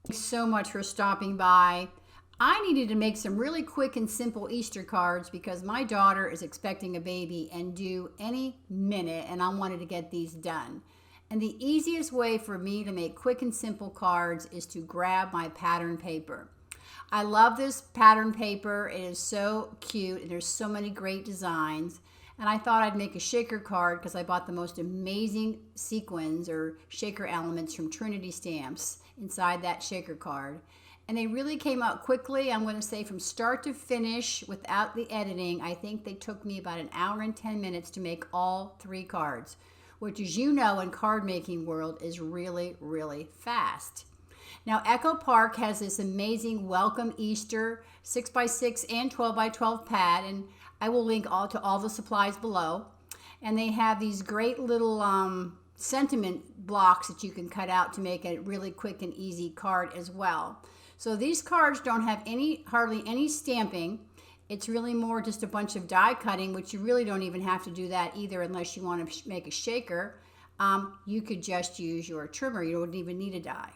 Thanks so much for stopping by. I needed to make some really quick and simple Easter cards because my daughter is expecting a baby and due any minute, and I wanted to get these done. And the easiest way for me to make quick and simple cards is to grab my pattern paper. I love this pattern paper. It is so cute and there's so many great designs. And I thought I'd make a shaker card because I bought the most amazing sequins or shaker elements from Trinity Stamps inside that shaker card. And they really came out quickly. I'm going to say from start to finish without the editing. I think they took me about an hour and 10 minutes to make all 3 cards, which, as you know, in card making world is really, really fast. Now, Echo Park has this amazing Welcome Easter 6x6 and 12x12 pad, and I will link to all the supplies below. And they have these great little sentiment blocks that you can cut out to make a really quick and easy card as well. So these cards don't have hardly any stamping. It's really more just a bunch of die cutting, which you really don't even have to do that either unless you want to make a shaker. You could just use your trimmer. You don't even need a die.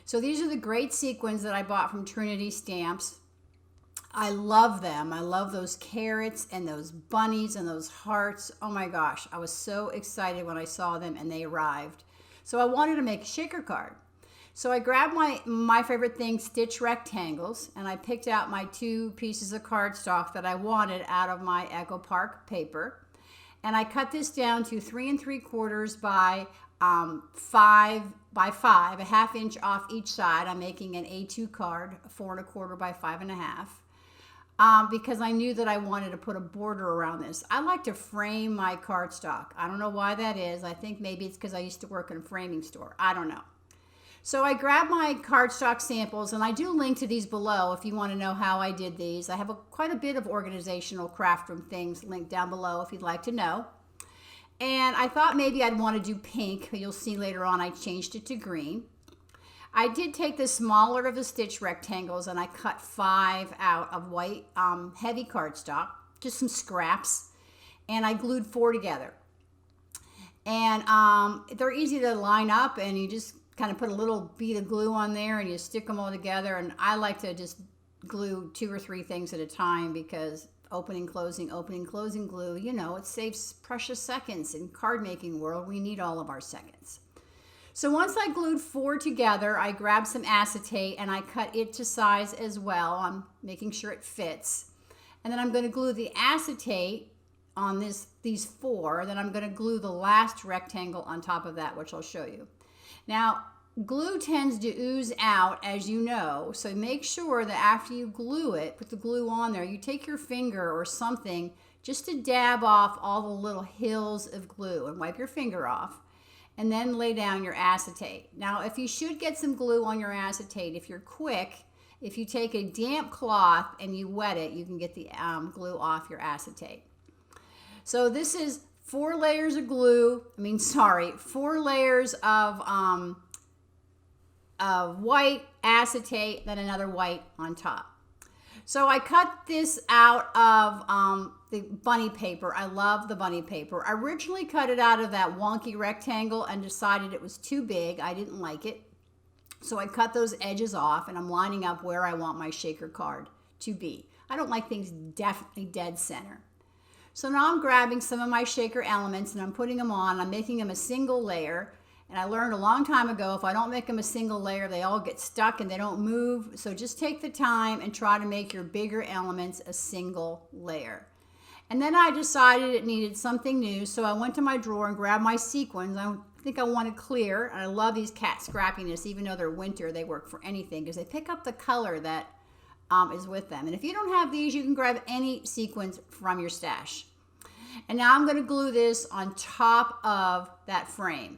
So these are the great sequins that I bought from Trinity Stamps. I love them. I love those carrots and those bunnies and those hearts. Oh my gosh, I was so excited when I saw them and they arrived. So I wanted to make a shaker card. So I grabbed my favorite thing, stitch rectangles, and I picked out my 2 pieces of cardstock that I wanted out of my Echo Park paper. And I cut this down to 3 3/4 by 5 by 5, a ½ inch off each side. I'm making an A2 card, 4 1/4 by 5 1/2. Because I knew that I wanted to put a border around this. I like to frame my cardstock. I don't know why that is. I think maybe it's because I used to work in a framing store. I don't know. So I grabbed my cardstock samples, and I do link to these below if you want to know how I did these. I have quite a bit of organizational craft room things linked down below if you'd like to know. And I thought maybe I'd want to do pink. You'll see later on I changed it to green. I did take the smaller of the stitch rectangles and I cut 5 out of white heavy cardstock, just some scraps, and I glued 4 together. And they're easy to line up, and you just kind of put a little bead of glue on there and you stick them all together. And I like to just glue 2 or 3 things at a time because opening, closing glue, you know, it saves precious seconds. In card making world, we need all of our seconds. So once I glued 4 together, I grabbed some acetate and I cut it to size as well. I'm making sure it fits. And then I'm going to glue the acetate on these 4. Then I'm going to glue the last rectangle on top of that, which I'll show you. Now, glue tends to ooze out, as you know, so make sure that after you glue it, put the glue on there, you take your finger or something just to dab off all the little hills of glue and wipe your finger off, and then lay down your acetate. Now, if you should get some glue on your acetate, if you're quick, if you take a damp cloth and you wet it, you can get the glue off your acetate. So this is 4 layers of glue, 4 layers of white acetate, then another white on top. So I cut this out of the bunny paper. I love the bunny paper. I originally cut it out of that wonky rectangle and decided it was too big. I didn't like it. So I cut those edges off, and I'm lining up where I want my shaker card to be. I don't like things definitely dead center. So now I'm grabbing some of my shaker elements and I'm putting them on. I'm making them a single layer. And I learned a long time ago, if I don't make them a single layer, they all get stuck and they don't move. So just take the time and try to make your bigger elements a single layer. And then I decided it needed something new. So I went to my drawer and grabbed my sequins. I think I wanted clear. And I love these cat scrappiness. Even though they're winter, they work for anything because they pick up the color that is with them. And if you don't have these, you can grab any sequins from your stash. And now I'm going to glue this on top of that frame.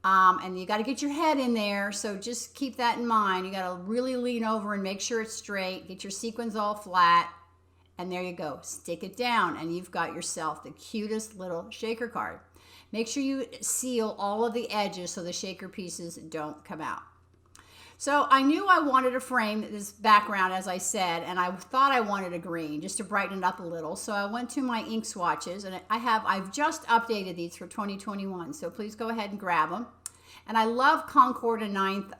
And you got to get your head in there, so just keep that in mind. You got to really lean over and make sure it's straight. Get your sequins all flat, and there you go. Stick it down, and you've got yourself the cutest little shaker card. Make sure you seal all of the edges so the shaker pieces don't come out. So I knew I wanted to frame this background, as I said, and I thought I wanted a green just to brighten it up a little. So I went to my ink swatches, and I've just updated these for 2021. So please go ahead and grab them. And I love Concord and 9th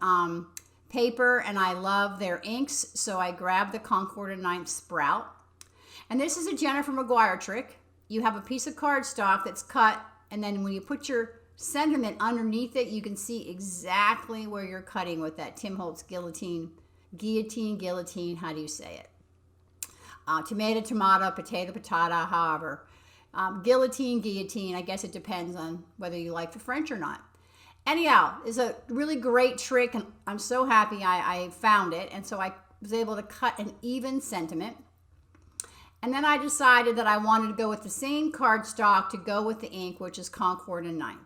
paper, and I love their inks, so I grabbed the Concord & 9th Sprout. And this is a Jennifer Maguire trick. You have a piece of cardstock that's cut, and then when you put your sentiment underneath it, you can see exactly where you're cutting with that Tim Holtz guillotine, how do you say it? Tomato, potato, patata, however. Guillotine, I guess it depends on whether you like the French or not. Anyhow, it's a really great trick, and I'm so happy I found it. And so I was able to cut an even sentiment. And then I decided that I wanted to go with the same cardstock to go with the ink, which is Concord & 9th.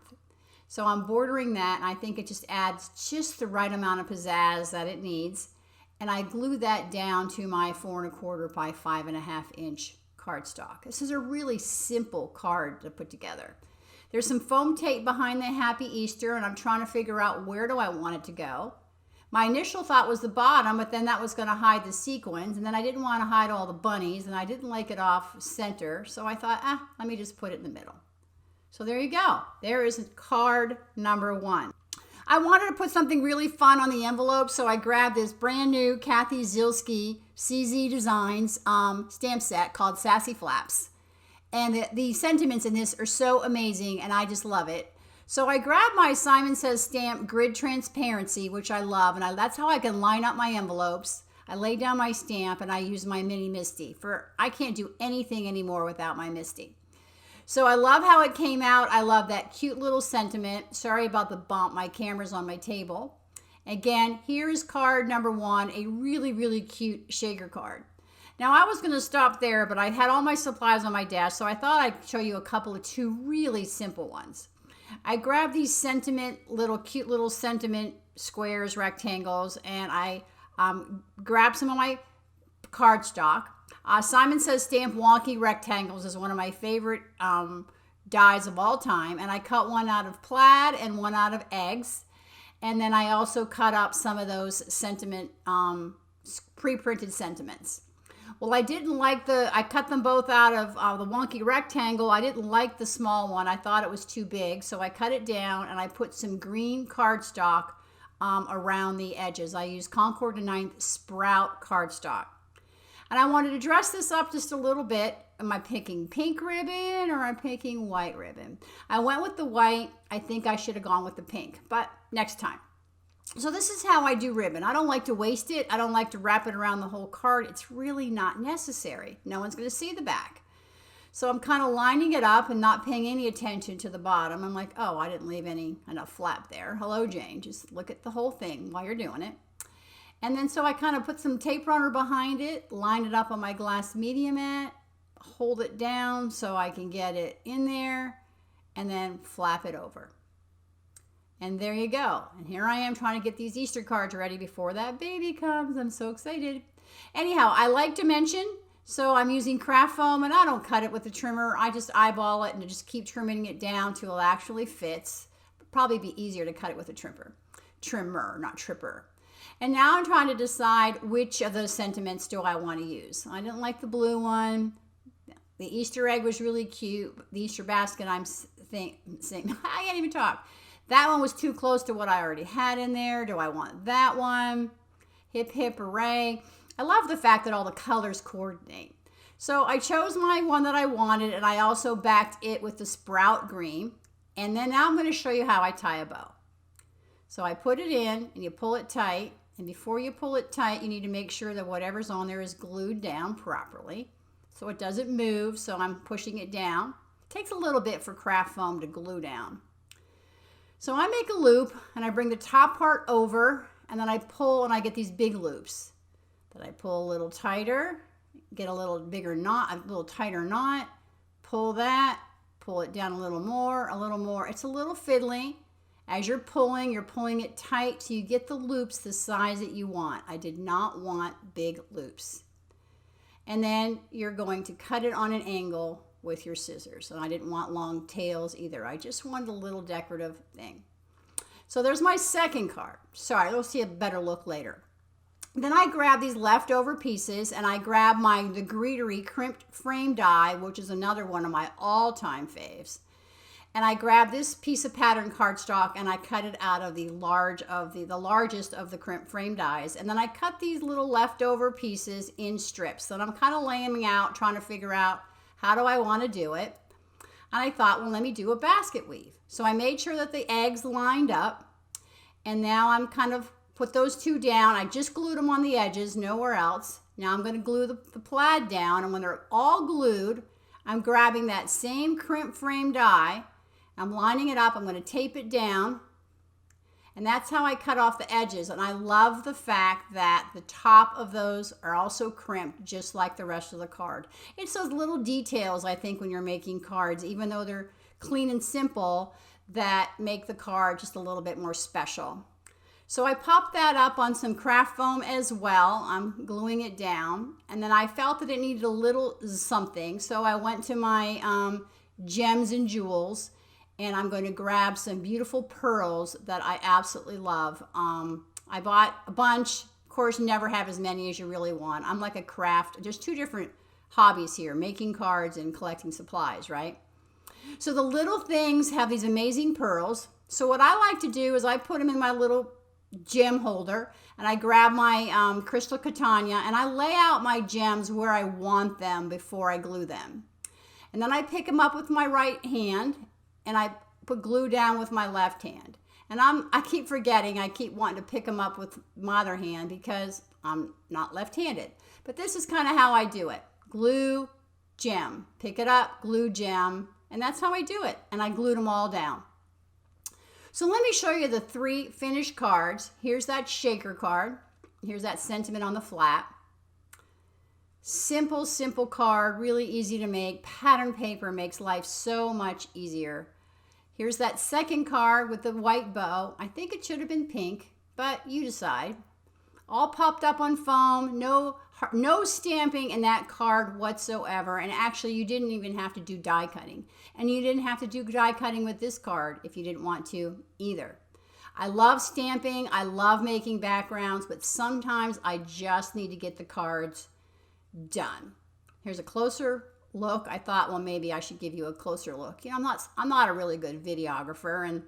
So I'm bordering that, and I think it just adds just the right amount of pizzazz that it needs. And I glue that down to my 4 1/4 by 5.5 inch cardstock. This is a really simple card to put together. There's some foam tape behind the Happy Easter, and I'm trying to figure out where do I want it to go. My initial thought was the bottom, but then that was going to hide the sequins, and then I didn't want to hide all the bunnies, and I didn't like it off center, so I thought, let me just put it in the middle. So there you go. There is card number 1. I wanted to put something really fun on the envelope, so I grabbed this brand new Kathy Zielski CZ Designs stamp set called Sassy Flaps. And the sentiments in this are so amazing, and I just love it. So I grabbed my Simon Says stamp Grid Transparency, which I love, and that's how I can line up my envelopes. I lay down my stamp, and I use my mini MISTI. I can't do anything anymore without my MISTI. So I love how it came out. I love that cute little sentiment. Sorry about the bump. My camera's on my table. Again, here is card number 1, a really, really cute shaker card. Now, I was going to stop there, but I had all my supplies on my desk, so I thought I'd show you a couple of 2 really simple ones. I grabbed these cute little sentiment squares, rectangles, and I grabbed some of my cardstock. Simon Says Stamp Wonky Rectangles is one of my favorite dies of all time, and I cut one out of plaid and one out of eggs. And then I also cut up some of those sentiment, pre-printed sentiments. Well, I cut them both out of the wonky rectangle. I didn't like the small one. I thought it was too big. So I cut it down and I put some green cardstock around the edges. I used Concord & 9th Sprout cardstock. And I wanted to dress this up just a little bit. Am I picking pink ribbon or am I picking white ribbon? I went with the white. I think I should have gone with the pink, but next time. So this is how I do ribbon. I don't like to waste it. I don't like to wrap it around the whole card. It's really not necessary. No one's going to see the back. So I'm kind of lining it up and not paying any attention to the bottom. I'm like, oh, I didn't leave enough flap there. Hello, Jane. Just look at the whole thing while you're doing it. And then so I kind of put some tape runner behind it, line it up on my glass media mat, hold it down so I can get it in there, and then flap it over. And there you go. And here I am trying to get these Easter cards ready before that baby comes. I'm so excited. Anyhow, I like dimension, so I'm using craft foam, and I don't cut it with a trimmer. I just eyeball it and just keep trimming it down till it actually fits. It'd probably be easier to cut it with a trimmer, not tripper. And now I'm trying to decide which of those sentiments do I want to use. I didn't like the blue one. The Easter egg was really cute. The Easter basket, I can't even talk. That one was too close to what I already had in there. Do I want that one? Hip, hip, hooray. I love the fact that all the colors coordinate. So I chose my one that I wanted, and I also backed it with the Sprout green. And then now I'm going to show you how I tie a bow. So I put it in, and you pull it tight. And before you pull it tight, you need to make sure that whatever's on there is glued down properly so it doesn't move. So I'm pushing it down. It takes a little bit for craft foam to glue down. So I make a loop, and I bring the top part over, and then I pull, and I get these big loops. Then I pull a little tighter, get a little bigger knot, a little tighter knot, pull that, pull it down a little more, a little more. It's a little fiddly. As you're pulling it tight so you get the loops the size that you want. I did not want big loops. And then you're going to cut it on an angle with your scissors. And I didn't want long tails either. I just wanted a little decorative thing. So there's my second card. Sorry, we'll see a better look later. Then I grab these leftover pieces, and I grab the Greenery crimped frame die, which is another one of my all-time faves. And I grabbed this piece of pattern cardstock and I cut it out of the largest of the crimp frame dies. And then I cut these little leftover pieces in strips that I'm kind of laying out, trying to figure out how do I want to do it. And I thought, well, let me do a basket weave. So I made sure that the eggs lined up. And now I'm kind of put those two down. I just glued them on the edges, nowhere else. Now I'm going to glue the plaid down. And when they're all glued, I'm grabbing that same crimp frame die. I'm lining it up. I'm going to tape it down. And that's how I cut off the edges. And I love the fact that the top of those are also crimped just like the rest of the card. It's those little details, I think, when you're making cards, even though they're clean and simple, that make the card just a little bit more special. So I popped that up on some craft foam as well. I'm gluing it down. And then I felt that it needed a little something. So I went to my gems and jewels. And I'm going to grab some beautiful pearls that I absolutely love. I bought a bunch. Of course, never have as many as you really want. I'm like a craft. There's two different hobbies here, making cards and collecting supplies, right? So the little things have these amazing pearls. So what I like to do is I put them in my little gem holder and I grab my crystal KATANA and I lay out my gems where I want them before I glue them. And then I pick them up with my right hand and I put glue down with my left hand. And I keep forgetting, I keep wanting to pick them up with my other hand because I'm not left-handed. But this is kind of how I do it. Glue, gem, pick it up, glue, gem, and that's how I do it. And I glued them all down. So let me show you the 3 finished cards. Here's that shaker card. Here's that sentiment on the flat. Simple, simple card, really easy to make. Pattern paper makes life so much easier. Here's that second card with the white bow. I think it should have been pink, but you decide. All popped up on foam, no stamping in that card whatsoever. And actually, you didn't even have to do die cutting. And you didn't have to do die cutting with this card if you didn't want to either. I love stamping, I love making backgrounds, but sometimes I just need to get the cards done. Here's a closer look. I thought, well, maybe I should give you a closer look. You know, I'm not a really good videographer,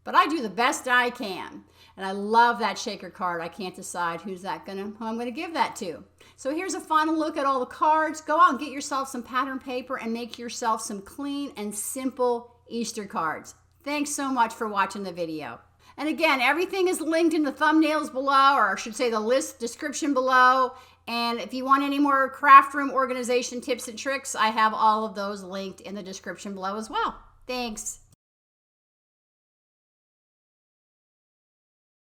but I do the best I can. And I love that shaker card. I can't decide who I'm gonna give that to. So here's a final look at all the cards. Go out and get yourself some pattern paper and make yourself some clean and simple Easter cards. Thanks so much for watching the video. And again, everything is linked in the thumbnails below, or I should say the list description below. And if you want any more craft room organization tips and tricks, I have all of those linked in the description below as well. Thanks.